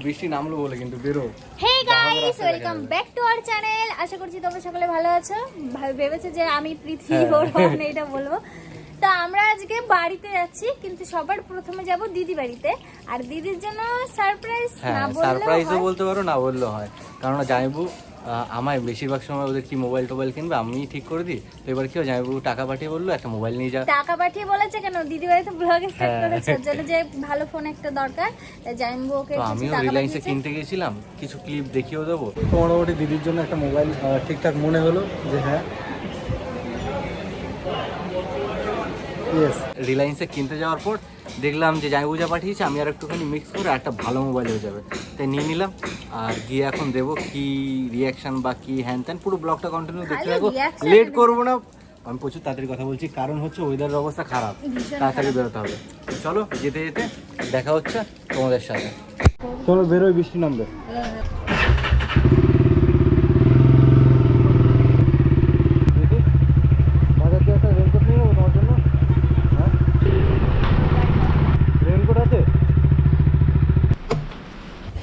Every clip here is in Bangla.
বৃষ্টি নামলো বলে কিন্তু বেরো। Hey guys, welcome back to our channel. আশা করছি তোমরা সকলে ভালো আছো। ভেবেছো যে আমি পৃথ্বী ওরহন এটা বলবো। তো আমরা আজকে বাড়িতে যাচ্ছি, কিন্তু সবার প্রথমে যাব দিদি বাড়িতে। আর দিদির জন্য সারপ্রাইজ না বললেও হয়। সারপ্রাইজও বলতে পারো, না বললেও হয়, কারণ জামাইবাবু আমায় বেশিরভাগ সময় ওদের কি মোবাইল টোবাইল কিনবে আমি ঠিক করে দিই। তো এবার কি জামাইবাবু টাকা পাঠিয়ে বললো একটা মোবাইল নিয়ে যা। টাকা পাঠিয়ে বলেছে কেন, দিদি বাড়িতে ব্লগ স্টার্ট করেছে, ওর জন্য যে ভালো ফোন একটা দরকার, তাই জামাইবাবু ওকে কিছু টাকা পাঠিয়েছে। আমিও রিলায়েন্সে কিনতে গেছিলাম, কিছু ক্লিপ দেখিয়েও দেবো। তো মোটামুটি দিদির জন্য একটা মোবাইল ঠিকঠাক মনে হলো যে হ্যাঁ রিলায়েন্সে কিনতে যাওয়ার পর দেখলাম যে জামাইবাবু যা পাঠিয়েছে আমি আর একটুখানি মিক্স করে একটা ভালো মোবাইল হয়ে যাবে, তাই নিয়ে নিলাম। আর গিয়ে এখন দেবো কি রিয়াকশন বা কি হ্যান ত্যান, পুরো ব্লগটা কন্টিনিউ দেখতে থাকো, লেট করবো না। আমি প্রচুর তাড়াতাড়ি কথা বলছি, কারণ হচ্ছে ওয়েদারের অবস্থা খারাপ, তাড়াতাড়ি বেরোতে হবে। চলো যেতে যেতে দেখা হচ্ছে তোমাদের সাথে। চলো বেরোই, বৃষ্টি নামবে।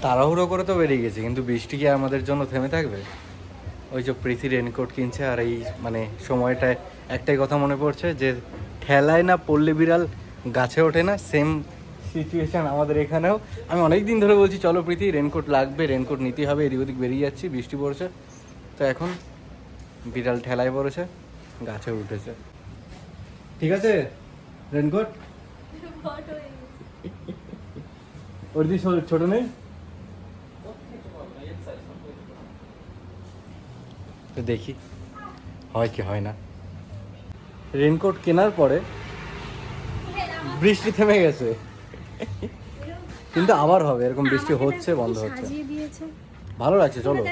তাড়াহুড়ো করে তো বেরিয়ে গেছে, কিন্তু বৃষ্টি কি আমাদের জন্য থেমে থাকবে? ওই যে প্রীতি রেনকোট কিনছে, আর এই মানে সময়টায় একটাই কথা মনে পড়ছে যে ঠেলায় না পড়লে বিড়াল গাছে ওঠে না, সেম সিচুয়েশান আমাদের এখানেও। আমি অনেক দিন ধরে বলছি চলো প্রীতি রেনকোট লাগবে, রেনকোট নিতে হবে, এদিক ওদিক বেরিয়ে যাচ্ছি, বৃষ্টি পড়ছে, তো এখন বিড়াল ঠেলায় পড়েছে, গাছে উঠেছে। ঠিক আছে রেনকোট ওর দিকে ছোট নেই তো, দেখি হয় কি হয় না। রেনকোট কেনার পরে বৃষ্টি থেমে গেছে, কিন্তু আবার হবে, এরকম বৃষ্টি হচ্ছে বন্ধ হচ্ছে, ভালো লাগছে। চলো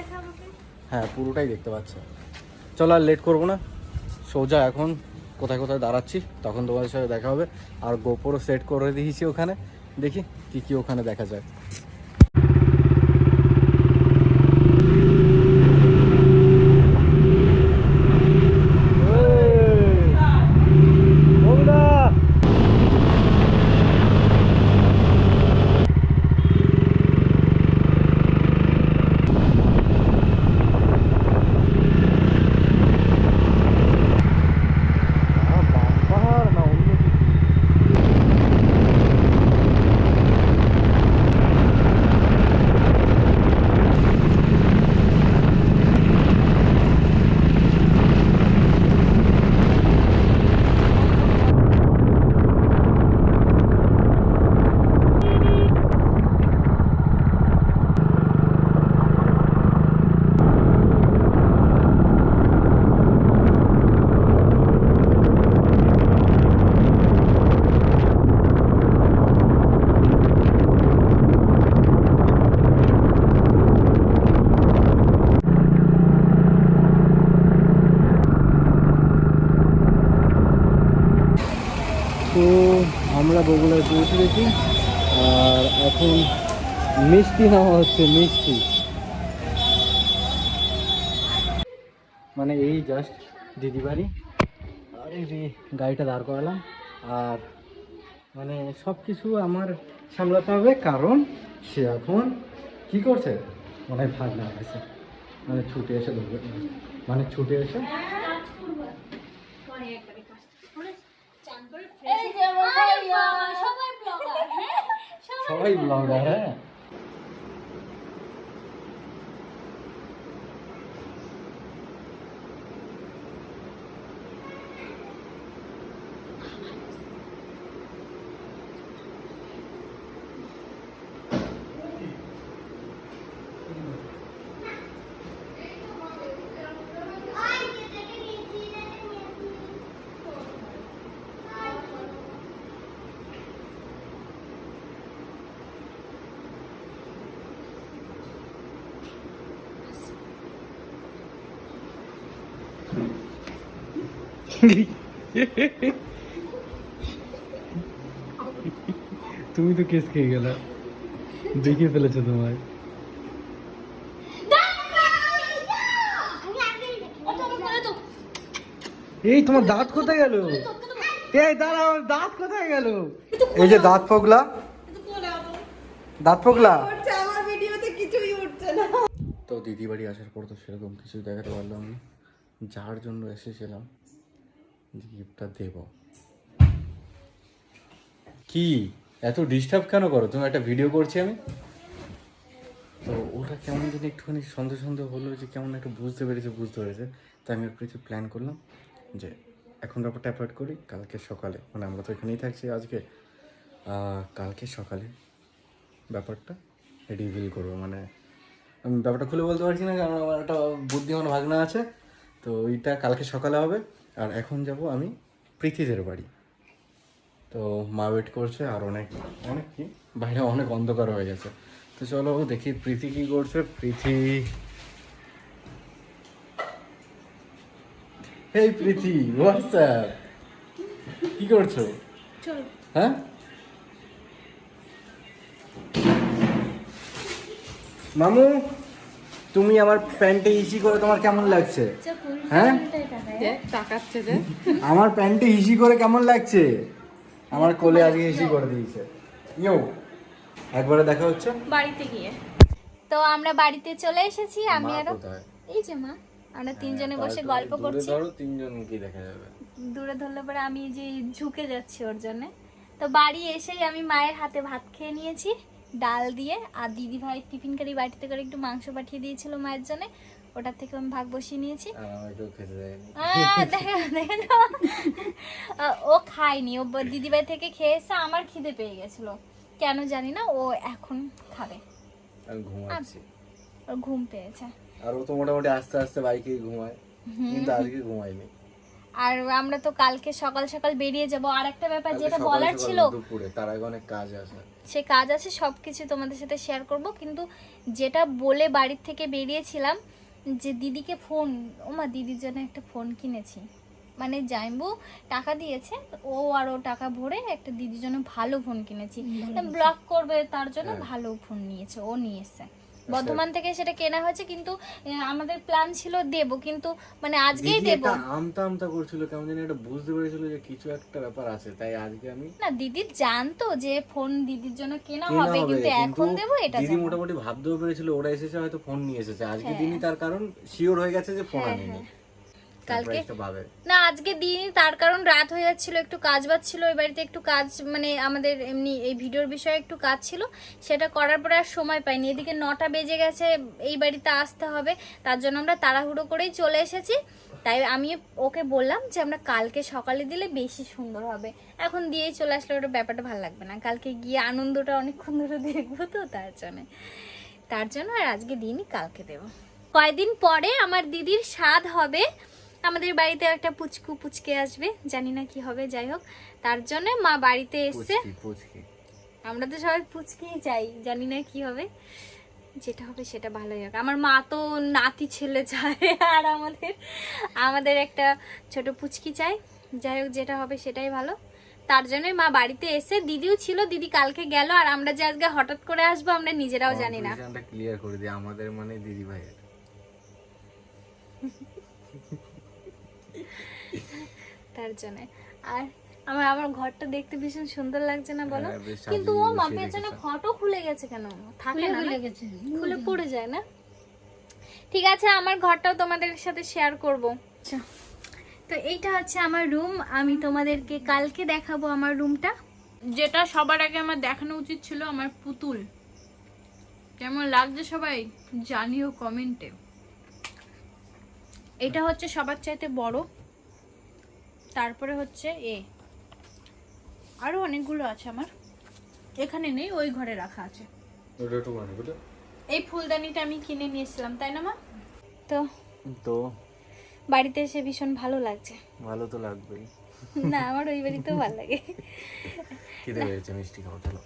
হ্যাঁ পুরোটাই দেখতে পাচ্ছে। চলো আর লেট করবো না, সোজা এখন কোথায় কোথায় দাঁড়াচ্ছি তখন তোমাদের সাথে দেখা হবে। আর গোপুরও সেট করে দিয়েছি ওখানে, দেখি কি কি ওখানে দেখা যায়। তো আমরা বগুড়ায় পৌঁছে গেছি, আর এখন মিষ্টি নেওয়া হচ্ছে, মিষ্টি মানে এই জাস্ট দিদি বাড়ি। আর এই যে গাড়িটা দাঁড় করালাম, আর মানে সব কিছু আমার সামলাতে হবে, কারণ সে এখন কী করছে মানে ভাগ না গেছে, মানে ছুটে এসে ধরবে, মানে ছুটে এসে সবাই ব্লগার। হ্যাঁ তুমি তো কেস খেয়ে গেলা, দেখিয়ে ফেলেছো তোমায়। এই তোমার দাঁত কোথায় গেল? এই দাঁড়াও, দাঁত কোথায় গেল? এই যে দাঁত ফোগলা, দাঁত পোকলা। উঠছে আমার ভিডিওতে কিছুই উঠছে না। তো দিদি বাড়ি আসার পর তো সেরকম কিছুই দেখাতে পারলাম না, যার জন্য এসেছিলাম গিফটটা দেব। কি এত ডিস্টার্ব কেন করো তুমি? একটা ভিডিও করছি আমি। তো ওটা কেমন যদি একটুখানি সন্দেহ সন্দেহ হলো যে কেমন একটু বুঝতে পেরেছে। তো আমি একটু কিছু প্ল্যান করলাম যে এখন ব্যাপারটা অ্যাভয়েড করি, কালকে সকালে, মানে আমরা তো এখানেই থাকছি আজকে, কালকে সকালে ব্যাপারটা রিভিল করবো। মানে আমি ব্যাপারটা খুলে বলতে পারছি না, কারণ আমার একটা বুদ্ধিমান ভাগনা আছে। তো ওইটা কালকে সকালে হবে। আর এখন যাব আমি প্রীতিদের বাড়ি। তো মা ওয়েট করছে, আর অনেক অনেক কি বাইরে অনেক অন্ধকার হয়ে গেছে। তো চলো দেখি প্রীতি কি করছে। প্রীতি, হেই প্রীতি, হোয়াটসঅ্যাপ, কি করছো? চলো। হ্যাঁ মামু, তুমি আমার প্যান্টে ইসি করে তোমার কেমন লাগছে? হ্যাঁ তাকাচ্ছে যে আমার প্যান্টে ইসি করে কেমন লাগছে? আমার কোলে আজকে ইসি করে দিয়েছে। ইয়ো, একবারে দেখা হচ্ছে বাড়িতে গিয়ে। তো আমরা বাড়িতে চলে এসেছি, আমি মা আরো কোথায়? এই যে মা, আমরা তিনজনে বসে গল্প করছি। ধরো তিনজন কি দেখা যাবে? দূরে ধরলে পরে আমি যে ঝুঁকে যাচ্ছি ওর জন্য। তো বাড়ি এসেই আমি মায়ের হাতে ভাত খেয়ে নিয়েছি ডাল দিয়ে, আর দিদি ভাই টিফিন কারি বাড়িতে করে একটু মাংস পাঠিয়ে দিয়েছিল মায়ের জন্য, ওটার থেকে আমি ভাগ বসিয়ে নিয়েছি। ও খায়নি, ও দিদি ভাই থেকে খেয়ে এসে আমার খিদে পেয়ে গেছিল কেন জানি না, ও এখন খাবে। আমি ঘুমাচ্ছি, ওর ঘুম পেয়েছে। আর ও তো মোটামুটি আস্তে আস্তে বাইকেই ঘুমায়, কিন্তু আজকে ঘুমায়নি। আর আমরা তো কালকে সকাল সকাল বেরিয়ে যাব। আর একটা ব্যাপার যেটা সকাল বলার সকাল ছিল, দুপুরে, তার আগে অনেক কাজ আছে। সে কাজ আছে, সবকিছু তোমাদের সাথে শেয়ার করব। কিন্তু যেটা বলে বাড়ির থেকে বেরিয়েছিলাম যে দিদিকে ফোন, ওমা দিদির জন্য একটা ফোন কিনেছি, মানে জাইম্বু টাকা দিয়েছে, ও আর ও টাকা ভরে একটা দিদির জন্য ভালো ফোন কিনেছি। ব্লগ করবে তার জন্য ভালো ফোন নিয়েছে, ও নিয়ে এসছে বর্ধমান থেকে, সেটা কেনা হয়েছে। কিন্তু আমাদের প্ল্যান ছিল দেব, কিন্তু মানে আজকেই দেব। আমতা আমতা করছিল, কেমন জানি একটা বুঝতে পেরেছিল যে কিছু একটা ব্যাপার আছে, তাই আজকে আমি না, দিদি জানতো যে ফোন দিদির জন্য কেনা হবে, কিন্তু এখন দেব এটা দিদি জানো। মোটামুটি ভাবতেও পেরেছিল ওরা এসেছে হয়তো ফোন নিয়ে এসেছে আজকে হ্যাঁ। দিনই, তার কারণ শিওর হয়ে গেছে যে ফোন হ্যাঁ, আনেনি। কালকে সারপ্রাইজটা পাবে না, আজকে দিন, তার কারণ রাত হয়ে যাচ্ছিল, একটু কাজ বাজ ছিল এই বাড়িতে, একটু কাজ মানে আমাদের এমনি এই ভিডিওর বিষয়ে একটু কাজ ছিল, সেটা করার পরে আর সময় পাইনি। এদিকে 9টা বেজে গেছে, এই বাড়িতে আসতে হবে, তার জন্য আমরা তাড়াহুড়ো করেই চলে এসেছি। তাই আমি ওকে বললাম যে আমরা কালকে সকালে দিলে বেশি সুন্দর হবে, এখন দিয়েই চলে আসলে ওটা ব্যাপারটা ভালো লাগবে না, কালকে গিয়ে আনন্দটা অনেকক্ষণ ধরে দেখবো, তো তার জন্য আর আজকে দিনই কালকে দেব। কয়দিন পরে আমার দিদির স্বাদ হবে, আমাদের বাড়িতে একটা পুচকে আসবে, জানি না কি হবে, যাই হোক তার জন্য মা বাড়িতে এসছে। পুচকি আমরা তো সবাই পুচকেই চাই, জানি না কি হবে, যেটা হবে সেটা ভালোই হোক। আমার মা তো নাতি ছেলে চায়, আর আমাদের একটা ছোট পুচকি চাই, যাই হোক যেটা হবে সেটাই ভালো। তার জন্যই মা বাড়িতে এসে, দিদিও ছিল, দিদি কালকে গেল, আর আমরা যে আজকে হঠাৎ করে আসবো আমরা নিজেরাও জানি না। ক্লিয়ার করে দিই, আমাদের মানে দিদি ভাইয়ের। তার জন্য আর আমার ঘরটা দেখতে ভীষণ সুন্দর লাগছে না বলো? হ্যাঁ, বেশ কিন্তু ও সাজিয়ে মা গুছিয়ে পেছনে রেখেছে। ফটো খুলে গেছে কেন? থাকে না, খুলে পড়ে যায় না? ঠিক আছে, আমার ঘরটাও তোমাদের সাথে শেয়ার করব। তো এইটা হচ্ছে আমার রুম, আমি তোমাদেরকে কালকে দেখাবো আমার রুমটা। যেটা সবার আগে আমার দেখানো উচিত ছিল আমার পুতুল, কেমন লাগছে সবাই জানিও কমেন্টে। এটা হচ্ছে সবার চাইতে বড়, তারপরে হচ্ছে আরো অনেকগুলো আছে আমার, এখানে নেই, ওই ঘরে রাখা আছে। এই ফুলদানিটা আমি কিনে নিয়েছিলাম, তাই না মা? তো তো বাড়িতে এসে ভীষণ ভালো লাগছে। ভালো তো লাগবেই। না, আমার ওই বাড়িতেও ভালো লাগে। খিদে পেয়েছে, মিষ্টি খাওয়া চলো।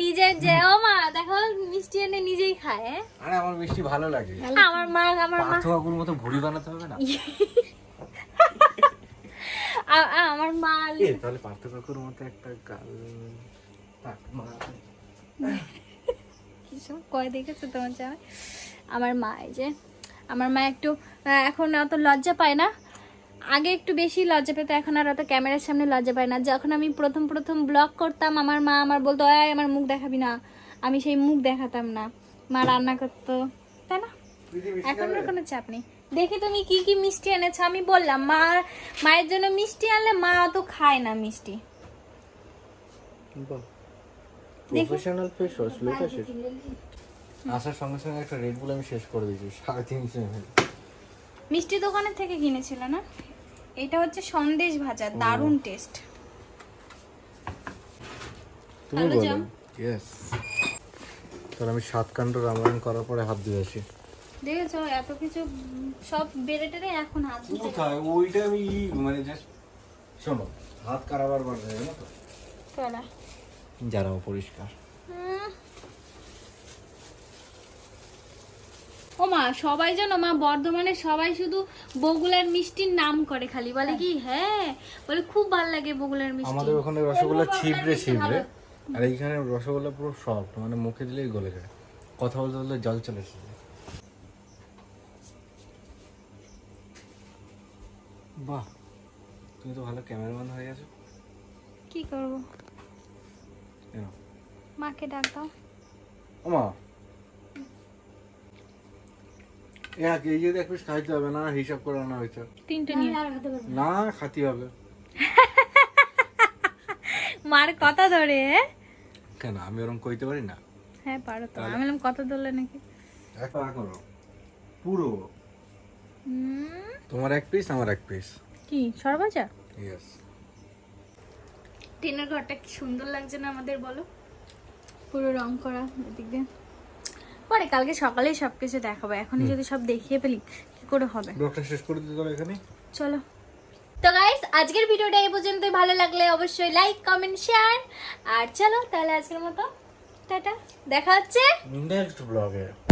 নিজে যেও মা, দেখো মিষ্টি এনে নিজেই খায়। হ্যাঁ, আরে আমার মিষ্টি ভালো লাগে। আমার মা পার্থ কাকুর মতো ভুড়ি বানাতে হবে না? আমার মা তাহলে পার্থ কাকুর মতো একটা গাল কিছু কয় দেখেছো তোমার জামাই? আমার মা, এই যে আমার মা একটু এখন অত লজ্জা পায় না, আগে একটু বেশি লজ্জা পেতো, এখন আর অত ক্যামেরার সামনে লজ্জা পায় না। যখন আমি প্রথম ব্লগ করতাম, আমার মা আমার বলতো, আমার মুখ দেখাবি না, আমি সেই মুখ দেখাতাম না, মা রান্না করতো, তাই না? এখন আর কোনো চাপ নেই। দেখি তুমি কি কি মিষ্টি এনেছো। আমি বললাম মায়ের জন্য মিষ্টি আনলে মা অত খায় না মিষ্টি। প্রফেশনাল ফেস ওয়াশ লেখা শেষ। আসার সঙ্গে সঙ্গে একটা রেড বুল আমি শেষ করে দিয়েছি 350 ml। মিষ্টি দোকানের থেকে কিনেছিল না? এটা হচ্ছে সন্দেশ ভাজা, দারুণ টেস্ট। তুমি আলু বলো। জাম। ইয়েস। তোর আমি 7 কাণ্ড রামায়ণ করার পরে হাত দিয়ে আসি। দেখেছো এত কিছু সব বেড়ে টেড়ে এখন হাত দিতে কোথায় ওইটা আমি মানে জাস্ট শোনো, হাত কারাবার বার হয়ে গেল তো। করা। যারা পরিষ্কার। ও মা, সবাই জানো মা বর্ধমানে সবাই শুধু বগুলার মিষ্টির নাম করে, খালি বলে কি হ্যাঁ, বলে খুব ভালো লাগে বগুলার মিষ্টি। আমাদের ওখানে রসগোল্লা ছিবড়ে ছিবড়ে, আর এইখানে রসগোল্লা পুরো সফট, মানে মুখে দিলেই গলে যায়, কথা বলতে বলতে জল চলে এসেছে। বাহ, তুমি তো ভালো ক্যামেরাম্যান হয়ে গেছো। কি করব, কেন মাকে ডাক দাও। ওমা এই যে এক পিস খাইতে হবে না, হিসাব করে আনা হয়েছে। 3টে নিয়ে না, খাতি হবে। মার কথা ধরে। কেন আমি ওরকম কইতে পারি না? হ্যাঁ পারো তো। আমি বললাম কথা ধরলে নাকি। এক পা করো পুরো। তোমার এক পিস, আমার এক পিস। কি সরভাজা? ইয়েস। টিনের ঘরটা কি সুন্দর লাগছে না আমাদের, বলো? পুরো রং করা এদিক দিয়ে। পরে কালকে সকালেই সবকিছু দেখাবো, এখনই যদি সব দেখিয়ে ফেলি কি করে হবে। ব্লগটা শেষ করে দিতে হবে এখানে। চলো। তো গাইস আজকের ভিডিওটা এই পর্যন্তই। ভালো লাগলে অবশ্যই লাইক কমেন্ট শেয়ার, আর চলো তাহলে আজকের মতো টাটা, দেখা হচ্ছে নেক্সট ব্লগে।